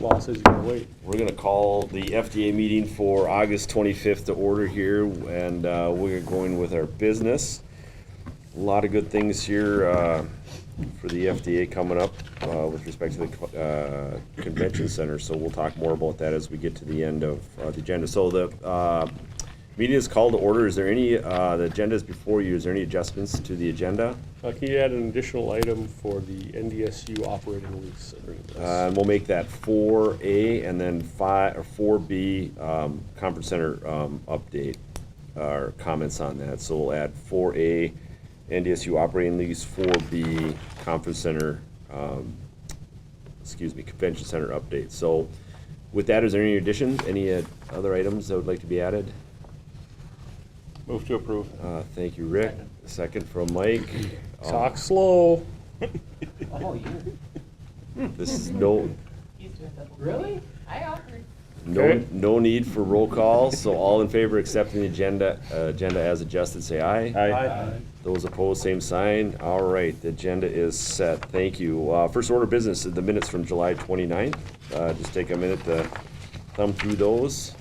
Law says you can wait. We're going to call the FDA meeting for August 25th to order here, and we're going with our business. A lot of good things here for the FDA coming up with respect to the convention center, so we'll talk more about that as we get to the end of the agenda. So the meeting is called to order. Is there any, the agenda is before you, is there any adjustments to the agenda? Can you add an additional item for the NDSU operating lease agreement? And we'll make that 4A, and then 4B conference center update, or comments on that. So we'll add 4A NDSU operating lease, 4B conference center, convention center update. So with that, is there any additions, any other items that would like to be added? Move to approve. Thank you, Rick. Second from Mike. Talk slow. Oh, This is no really? I offered. Okay. no need for roll call. So all in favor of accepting the agenda as adjusted, say aye. Aye. Those opposed, same sign. All right, the agenda is set. Thank you. First order of business is the minutes from July 29th. Just take a minute to thumb through those.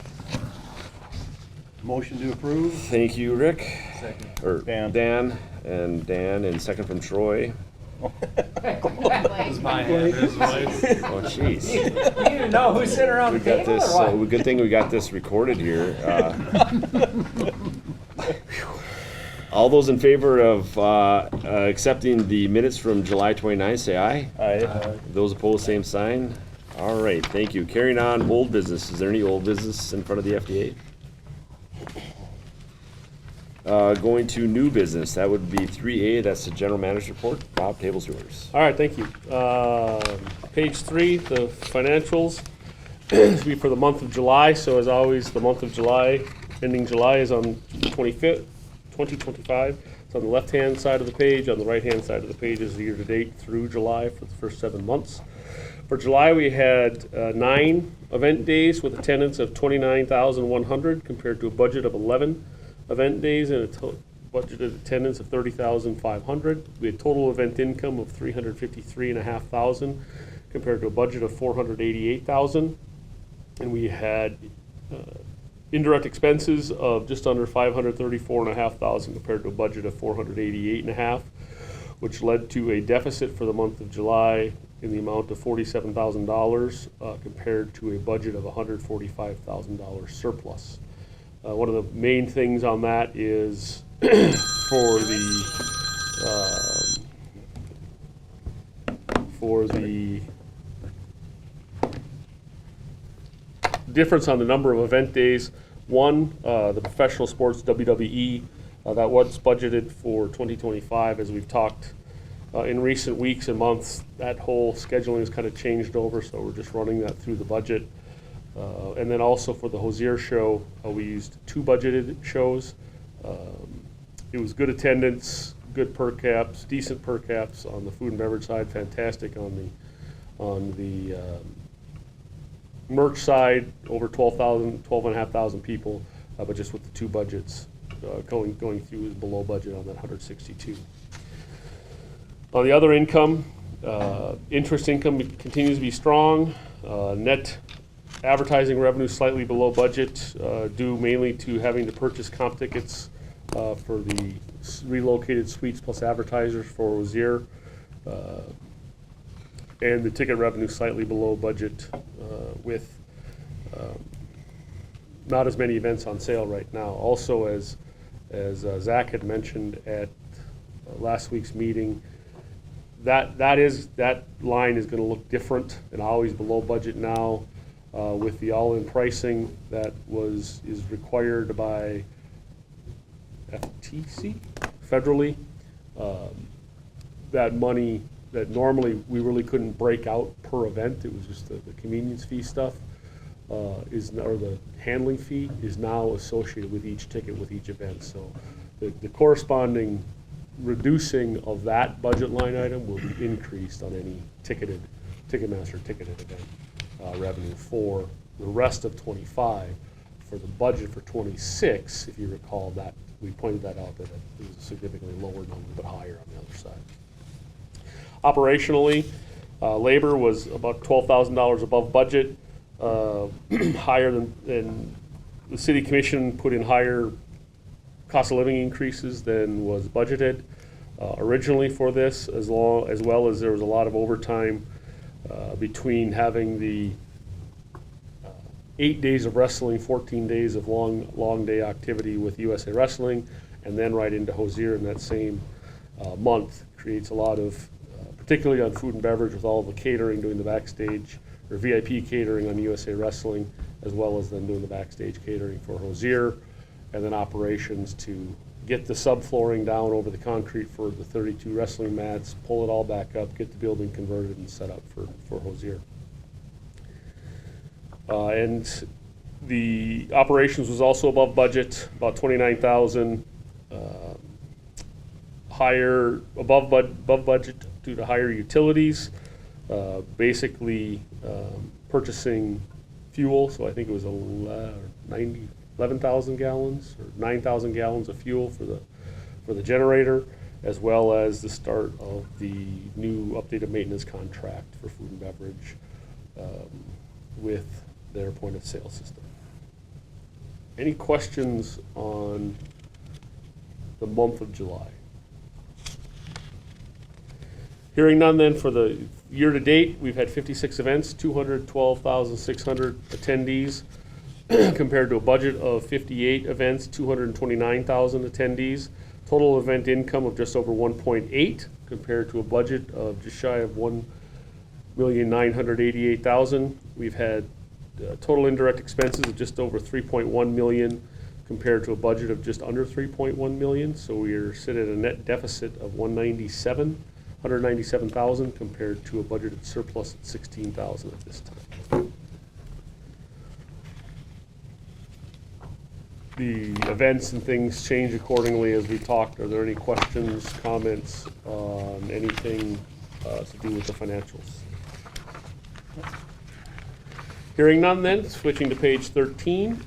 Motion to approve. Thank you, Rick. Second. Or Dan. and second from Troy. It's my hand. Oh, jeez. You didn't know who's sitting around We the got table this. or what? Good thing we got this recorded here. All those in favor of accepting the minutes from July 29th, say aye. Aye. Those opposed, same sign. All right, thank you. Carrying on, old business. Is there any old business in front of the FDA? Going to new business, that would be 3A, that's the general manager's report. Bob, table's yours. All right, thank you. Page 3, the financials. This will be for the month of July. So as always, the month of July, ending July, is on 25th, 2025. It's on the left-hand side of the page. On the right-hand side of the page is the year-to-date through July for the first 7 months. For July, we had 9 event days with attendance of 29,100 compared to a budget of 11 event days and a budgeted attendance of 30,500. We had total event income of 353,500 compared to a budget of 488,000. And we had indirect expenses of just under 534,500 compared to a budget of 488,500, which led to a deficit for the month of July in the amount of $47,000 compared to a budget of $145,000 surplus. One of the main things on that is for the difference on the number of event days. One, the professional sports WWE, that was budgeted for 2025. As we've talked in recent weeks and months, that whole scheduling has kind of changed over, so we're just running that through the budget. And then also for the Hosier show, we used 2 budgeted shows. It was good attendance, good per caps, decent per caps on the food and beverage side, fantastic on the merch side, over 12,500 people, but just with the 2 budgets going through is below budget on that 162. On the other income, interest income continues to be strong. Net advertising revenue slightly below budget, due mainly to having to purchase comp tickets for the relocated suites plus advertisers for Rosier. And the ticket revenue slightly below budget with not as many events on sale right now. Also, as Zach had mentioned at last week's meeting, that line is going to look different and always below budget now. With the all-in pricing that is required by FTC federally, that money that normally we really couldn't break out per event, it was just the convenience fee stuff, or the handling fee is now associated with each ticket with each event. So the corresponding reducing of that budget line item will be increased on any Ticketmaster ticketed event. Revenue for the rest of 25. For the budget for 26, if you recall that, we pointed that out, that it was a significantly lower number but higher on the other side. Operationally, Labor was about $12,000 above budget, higher than the city commission put in higher cost of living increases than was budgeted originally for this, as well as there was a lot of overtime between having the 8 days of wrestling, 14 days of long day activity with USA Wrestling, and then right into Hozier in that same month. Creates a lot of, particularly on food and beverage, with all the catering, doing the backstage, or VIP catering on USA Wrestling, as well as then doing the backstage catering for Hozier, and then operations to get the subflooring down over the concrete for the 32 wrestling mats, pull it all back up, get the building converted and set up for Hozier. And the operations was also above budget, about 29,000, higher, above budget due to higher utilities, basically purchasing fuel, so I think it was 11,000 gallons or 9,000 gallons of fuel for the generator, as well as the start of the new updated maintenance contract for food and beverage with their point of sale system. Any questions on the month of July? Hearing none, then, for the year to date, we've had 56 events, 212,600 attendees, compared to a budget of 58 events, 229,000 attendees. Total event income of just over 1.8, compared to a budget of just shy of 1,988,000. We've had total indirect expenses of just over 3.1 million, compared to a budget of just under 3.1 million. So we are sitting at a net deficit of 197,000 compared to a budgeted surplus at 16,000 at this time. The events and things change accordingly as we talked. Are there any questions, comments on anything to do with the financials? Hearing none, then, switching to page 13,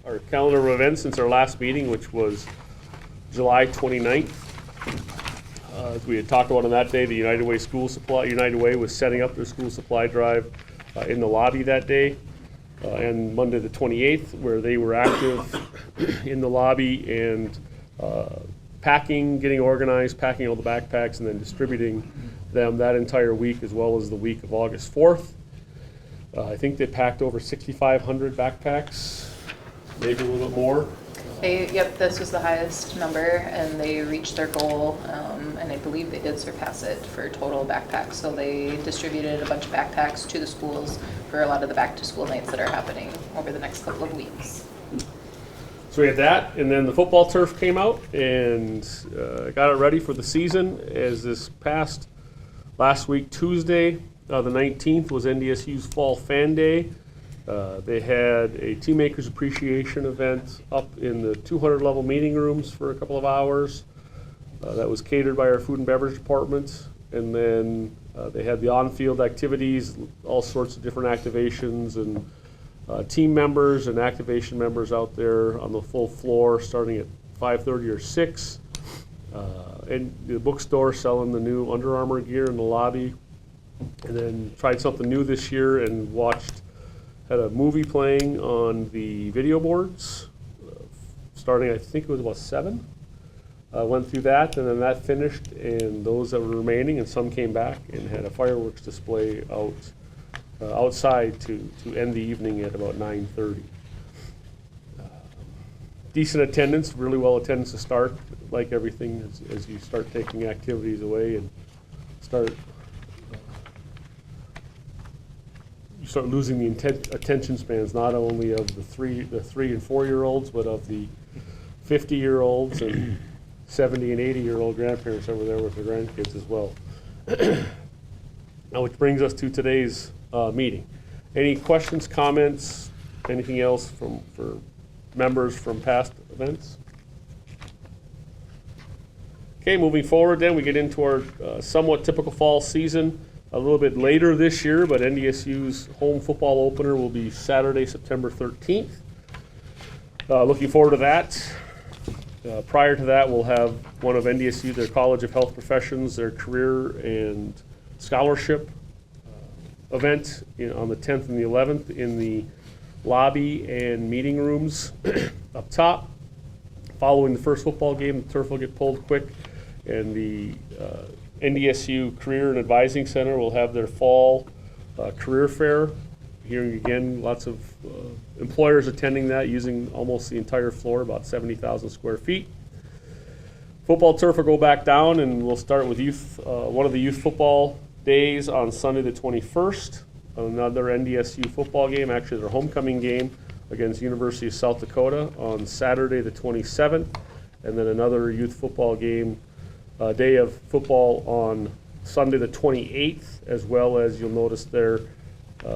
our calendar of events since our last meeting, which was July 29th. As we had talked about on that day, the United Way was setting up their school supply drive in the lobby that day. And Monday the 28th, where they were active in the lobby and packing, getting organized, packing all the backpacks, and then distributing them that entire week, as well as the week of August 4th. I think they packed over 6,500 backpacks, maybe a little bit more. Yep, this was the highest number, and they reached their goal, and I believe they did surpass it for total backpacks. So they distributed a bunch of backpacks to the schools for a lot of the back-to-school nights that are happening over the next couple of weeks. So we had that, and then the football turf came out and got it ready for the season. As this past last week, Tuesday, the 19th, was NDSU's Fall Fan Day. They had a Teammakers Appreciation event up in the 200 level meeting rooms for a couple of hours. That was catered by our food and beverage department. And then they had the on-field activities, all sorts of different activations, and team members and activation members out there on the full floor starting at 5:30 or 6. And the bookstore selling the new Under Armour gear in the lobby. And then tried something new this year and had a movie playing on the video boards, starting, I think it was about 7. Went through that, and then that finished, and those that were remaining, and some came back, and had a fireworks display outside to end the evening at about 9:30. Decent attendance, really well attendance to start, like everything, as you start taking activities away and start losing the attention spans, not only of the 3 and 4-year-olds, but of the 50-year-olds and 70 and 80-year-old grandparents over there with their grandkids as well. Now, which brings us to today's meeting. Any questions, comments, anything else for members from past events? Okay, moving forward then, we get into our somewhat typical fall season. A little bit later this year, but NDSU's home football opener will be Saturday, September 13th. Looking forward to that. Prior to that, we'll have one of NDSU, their College of Health Professions, their career and scholarship event on the 10th and the 11th in the lobby and meeting rooms up top. Following the first football game, the turf will get pulled quick, and the NDSU Career and Advising Center will have their fall career fair. Hearing again, lots of employers attending that, using almost the entire floor, about 70,000 square feet. Football turf will go back down, and we'll start with one of the youth football days on Sunday the 21st. Another NDSU football game, actually their homecoming game against University of South Dakota on Saturday the 27th, and then another youth football game, day of football on Sunday the 28th, as well as you'll notice there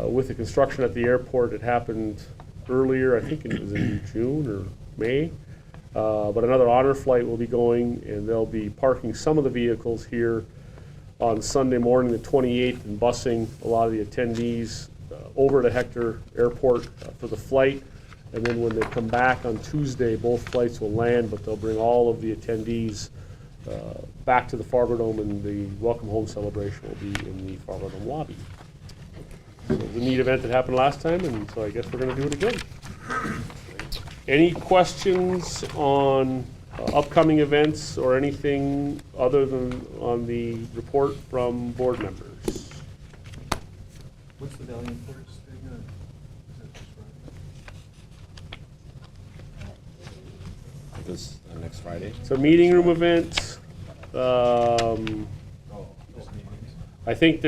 with the construction at the airport, it happened earlier, I think it was in June or May, but another honor flight will be going, and they'll be parking some of the vehicles here on Sunday morning the 28th and busing a lot of the attendees over to Hector Airport for the flight. And then when they come back on Tuesday, both flights will land, but they'll bring all of the attendees back to the FARGODOME, and the welcome home celebration will be in the FARGODOME lobby. So it was a neat event that happened last time, and so I guess we're going to do it again. Any questions on upcoming events or anything other than on the report from board members? What's the Valiant Force thing? Is that this Friday? This next Friday. So meeting room event. Oh, those meetings. I think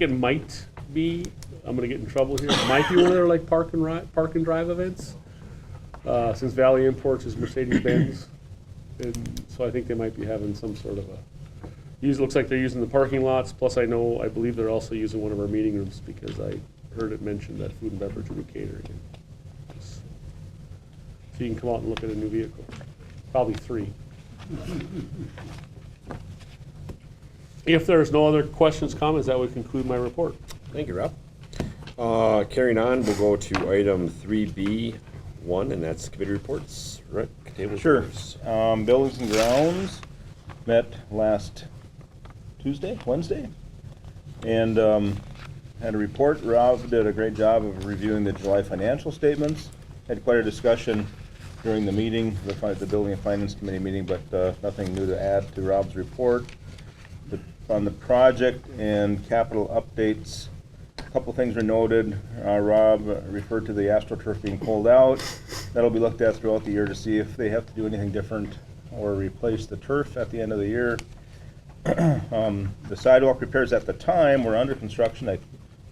it might be. I'm gonna get in trouble here. It might be one of their like park and drive events. Since Valley Imports is Mercedes-Benz, and so I think they might be having some sort of looks like they're using the parking lots. Plus, I believe they're also using one of our meeting rooms because I heard it mentioned that food and beverage will be catering. So you can come out and look at a new vehicle. Probably 3. If there's no other questions, comments, that would conclude my report. Thank you, Rob. Carrying on, we'll go to item 3B1, and that's committee reports. Rick, table Sure. reports. Buildings and Grounds met last Wednesday, and had a report. Rob did a great job of reviewing the July financial statements. Had quite a discussion during the meeting, the Building and Finance Committee meeting, but nothing new to add to Rob's report. On the project and capital updates, a couple things were noted. Rob referred to the AstroTurf being pulled out. That'll be looked at throughout the year to see if they have to do anything different or replace the turf at the end of the year. The sidewalk repairs at the time were under construction. It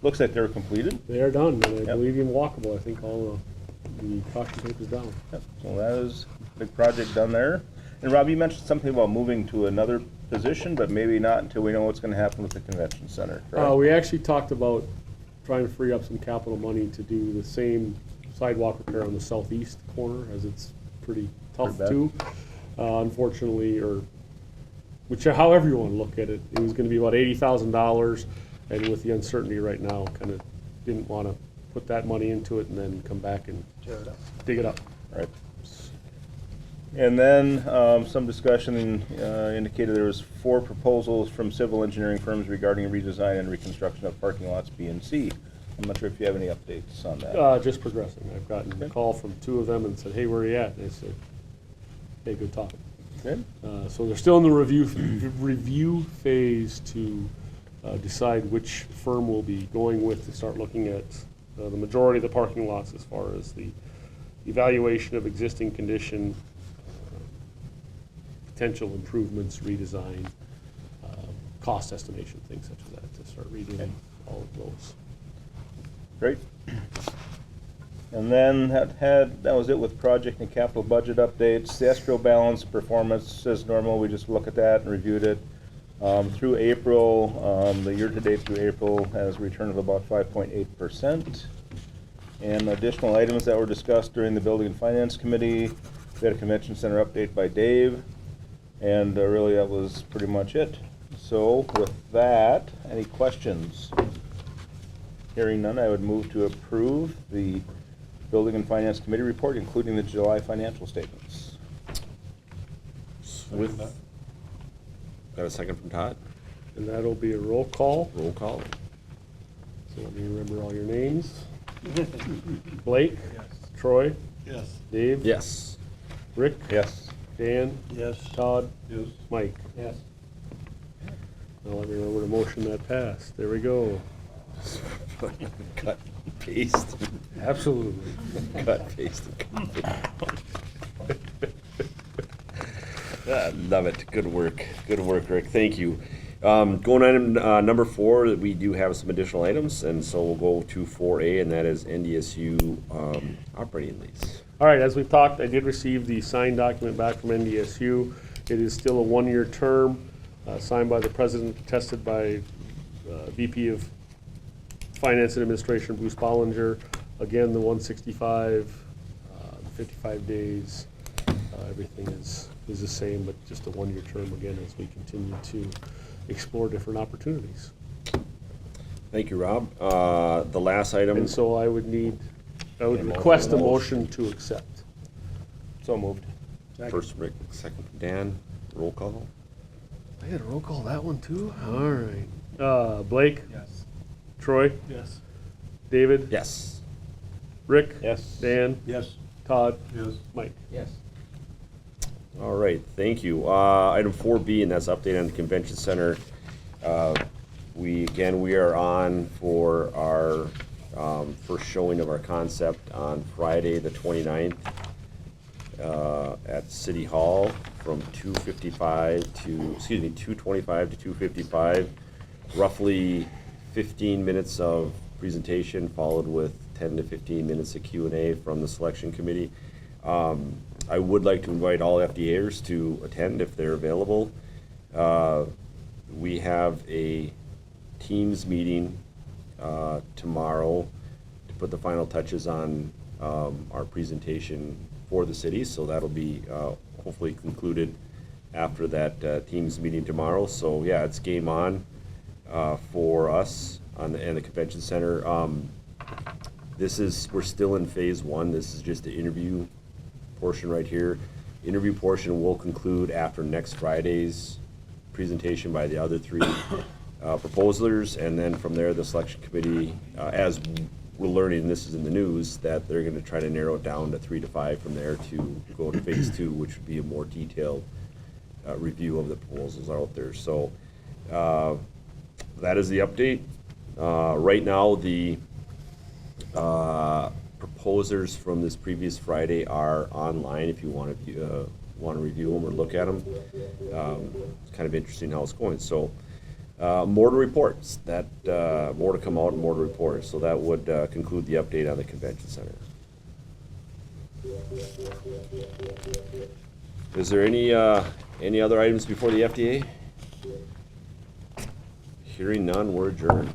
looks like they were completed. They are done, and I Yep. believe even walkable. I think all the caution tape is down. Yep. So that is a big project done there. And Rob, you mentioned something about moving to another position, but maybe not until we know what's going to happen with the convention center. Correct? We actually talked about trying to free up some capital money to do the same sidewalk repair on the southeast corner, as it's pretty tough Pretty bad. too. Unfortunately, however you want to look at it, it was going to be about $80,000, and with the uncertainty right now, kind of didn't want to put that money into it and then come back and dig it up. Right. And then some discussion indicated there was 4 proposals from civil engineering firms regarding redesign and reconstruction of parking lots B and C. I'm not sure if you have any updates on that. Just progressing. I've gotten a call from 2 of them and said, "Hey, where are you at?" And they said, "Hey, good talk." Good. So they're still in the review phase to decide which firm we'll be going with to start looking at the majority of the parking lots as far as the evaluation of existing condition, potential improvements, redesign, cost estimation, things such as that, to start redoing all of those. Great. And then that was it with project and capital budget updates. The escrow balance performance as normal. We just looked at that and reviewed it. Through April, the year-to-date through April has a return of about 5.8%. And additional items that were discussed during the Building and Finance Committee. We had a convention center update by Dave. And really that was pretty much it. So with that, any questions? Hearing none, I would move to approve the Building and Finance Committee report, including the July financial statements. With, got a second from Todd? And that'll be a roll call. Roll call. So let me remember all your names. Blake, Yes. Troy, Yes. Dave, Yes. Rick, Yes. Dan, Yes. Todd, Yes. Mike. Yes. Now let me remember the motion that passed. There we go. Cut, paste, Absolutely. cut, paste, and copy. Love it. Good work. Good work, Rick. Thank you. Going item number 4, we do have some additional items, and so we'll go to 4A, and that is NDSU operating lease. All right, as we've talked, I did receive the signed document back from NDSU. It is still a 1-year term, signed by the president, attested by VP of Finance and Administration, Bruce Bollinger. Again, the 165, the 55 days, everything is the same, but just a 1-year term again as we continue to explore different opportunities. Thank you, Rob. The last item. And so I would motion. request a motion to accept. So moved. First Rick, second Dan. Roll call. I had a roll call that one too? All right. Blake, Yes. Troy, Yes. David, Yes. Rick, Yes. Dan, Yes. Todd, Yes. Mike. Yes. All right, thank you. Item 4B, and that's update on the convention center. We are on for our first showing of our concept on Friday, the 29th, at City Hall from 2:25 to, 2:25 to 2:55. Roughly 15 minutes of presentation, followed with 10 to 15 minutes of Q&A from the selection committee. I would like to invite all FDAers to attend if they're available. We have a Teams meeting tomorrow to put the final touches on our presentation for the city, so that'll be hopefully concluded after that Teams meeting tomorrow. So yeah, it's game on for us in the convention center. We're still in phase 1. This is just the interview portion right here. Interview portion will conclude after next Friday's presentation by the other 3 proposers, and then from there the selection committee, as we're learning, this is in the news, that they're going to try to narrow it down to 3 to 5 from there to go to phase 2, which would be a more detailed review of the proposals out there. So that is the update. Right now, the proposers from this previous Friday are online if you want to review them or look at them. It's kind of interesting how it's going. So more to reports. More to come out and more to report. So that would conclude the update on the convention center. Is there any other items before the FDA? Hearing none, we're adjourned.